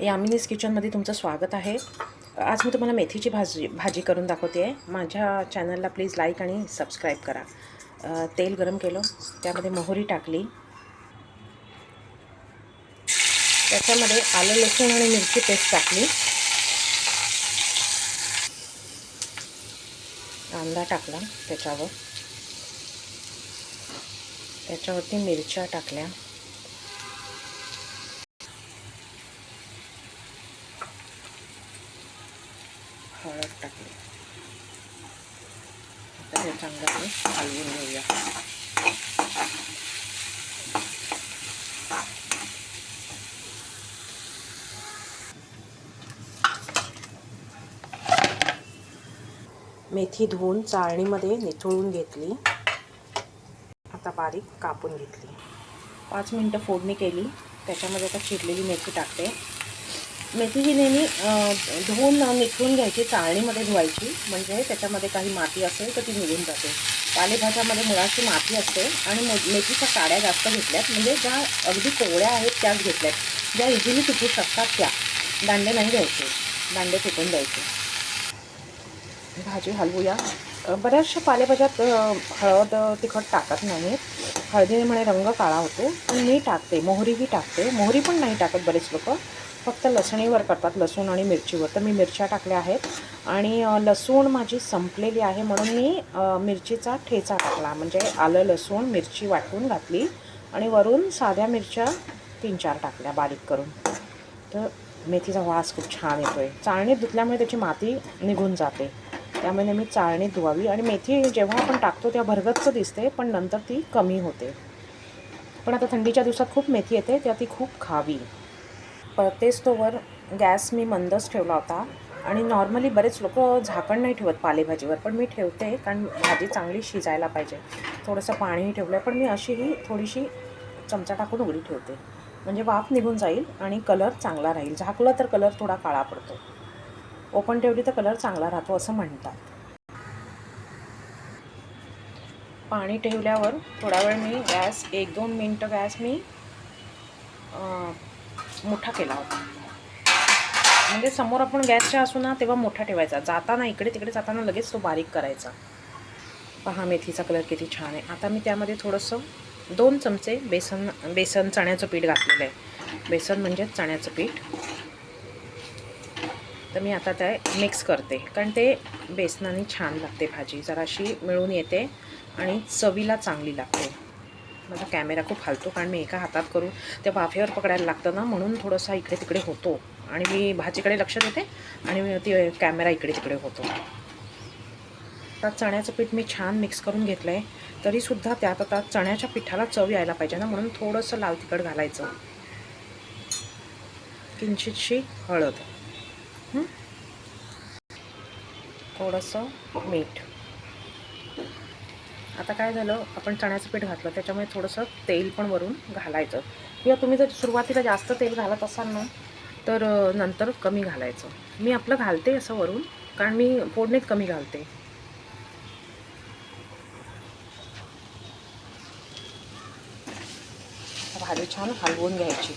यामिनीज किचनमध्ये तुमचं स्वागत आहे। आज मी तुम्हाला मेथीची भाजी करून दाखवते आहे। माझ्या चॅनलला प्लीज लाईक आणि सबस्क्राईब करा। तेल गरम केलं, त्यामध्ये मोहरी टाकली, त्याच्यामध्ये आलं लसूण आणि मिरची पेस्ट टाकली, कांदा टाकला, त्याच्यावरती मिरच्या टाकल्या, हळद टाकली। आता हे चांगलं हलवून घेऊया। मेथी धुवून चाळणीमध्ये निथळून घेतली, आता बारीक कापून घेतली। 5 मिनटं फोडणी केली, त्याच्यामध्ये आता चिरलेली मेथी टाकते। मेथी ही नेहमी धुवून निथळून घ्यायची, चाळणीमध्ये धुवायची, म्हणजे त्याच्यामध्ये काही माती असेल तर ती निघून जाते। पालेभाज्यामध्ये मुळाची माती असते आणि मेथीच्या काड्या जास्त घेतल्यात, म्हणजे ज्या अगदी कोवळ्या आहेत त्याच घेतल्यात, ज्या इझिली तुटू शकतात त्या। दांडे नाही घ्यायचे, दांडे फेकून द्यायचे। भाजी हलवूया। बऱ्याचशा पालेभाज्यात हळद तिखट टाकत नाहीत, हळदीने म्हणे रंग काळा होतो, पण मी टाकते। मोहरीही टाकते, मोहरी पण नाही टाकत बरेच लोक, फक्त लसणीवर करतात, लसूण आणि मिरचीवर। तर मी मिरच्या टाकल्या आहेत आणि लसूण माझी संपलेली आहे म्हणून मी मिरचीचा ठेचा टाकला, म्हणजे आलं लसूण मिरची वाटून घातली आणि वरून साध्या मिरच्या 3-4 टाकल्या बारीक करून। तर मेथीचा वास खूप छान येतोय। चाळणीत धुतल्यामुळे त्याची माती निघून जाते, त्यामुळे मी चाळणीत धुवावी। आणि मेथी जेव्हा आपण टाकतो तेव्हा भरगच्च दिसते, पण नंतर ती कमी होते। पण आता थंडीच्या दिवसात खूप मेथी येते, त्या ती खूप खावी। तेच तोवर गॅस मी मंदच ठेवला होता। आणि नॉर्मली बरेच लोक झाकण नाही ठेवत पालेभाजीवर, पण मी ठेवते, कारण भाजी चांगली शिजायला पाहिजे। थोडंसं पाणीही ठेवलं आहे, पण मी अशीही थोडीशी चमचा टाकून उघडी ठेवते, म्हणजे वाफ निघून जाईल आणि कलर चांगला राहील। झाकलं तर कलर थोडा काळा पडतो, ओपन ठेवली तर कलर चांगला राहतो असं म्हणतात। पाणी ठेवल्यावर थोडा वेळ मी गॅस 1-2 मिनटं गॅस मी मोठा केला होता, म्हणजे समोर आपण गॅसच्या असू ना तेव्हा मोठा ठेवायचा, जाताना इकडे तिकडे जाताना लगेच तो बारीक करायचा। पहा मेथीचा कलर किती छान आहे। आता मी त्यामध्ये थोडंसं 2 चमचे बेसन चण्याचं पीठ घातलेलं आहे। बेसन म्हणजेच चण्याचं पीठ। तर मी आता ते मिक्स करते, कारण ते बेसनाने छान लागते भाजी, जराशी मिळून येते आणि चवीला चांगली लागते। माझा कॅमेरा खूप हलतो, कारण मी एका हातात करून त्या वाफेवर पकडायला लागतं ना, म्हणून थोडंसं इकडे तिकडे होतो आणि मी भाजीकडे लक्ष देते आणि ती कॅमेरा इकडे तिकडे होतो। आता चण्याचं पीठ मी छान मिक्स करून घेतलं आहे, तरीसुद्धा त्यात आता चण्याच्या पिठाला चव यायला पाहिजे ना, म्हणून थोडंसं लाल तिखट घालायचं, किंचितशी हळद, थोडंसं मीठ। आता काय झालं, आपण चण्याचं पीठ घातलं, त्याच्यामुळे थोडंसं तेल पण वरून घालायचं, किंवा तुम्ही जर सुरुवातीला जास्त तेल घालत असाल ना तर नंतर कमी घालायचं। मी आपलं घालते असं वरून, कारण मी फोडणीत कमी घालते। भाजी छान हलवून घ्यायची,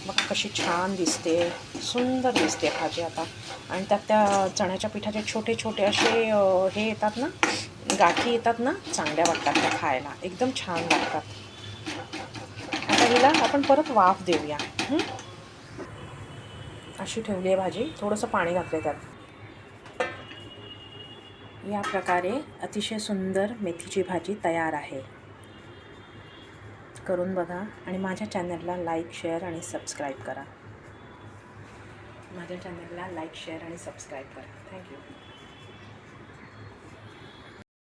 बघा कशी छान दिसते, सुंदर दिसते भाजी आता। आणि त्यात त्या चण्याच्या पिठाचे छोटे छोटे असे हे येतात ना, गाठी येतात ना, चांगल्या वाटतात त्या खायला, एकदम छान लागतात। आता हिला आपण परत वाफ देऊया। अशी ठेवली आहे भाजी, थोडंसं पाणी घातलं त्यात। या प्रकारे अतिशय सुंदर मेथीची भाजी तयार आहे। करून बघा आणि माझ्या चॅनलला लाईक, शेअर आणि सबस्क्राईब करा। थँक्यू।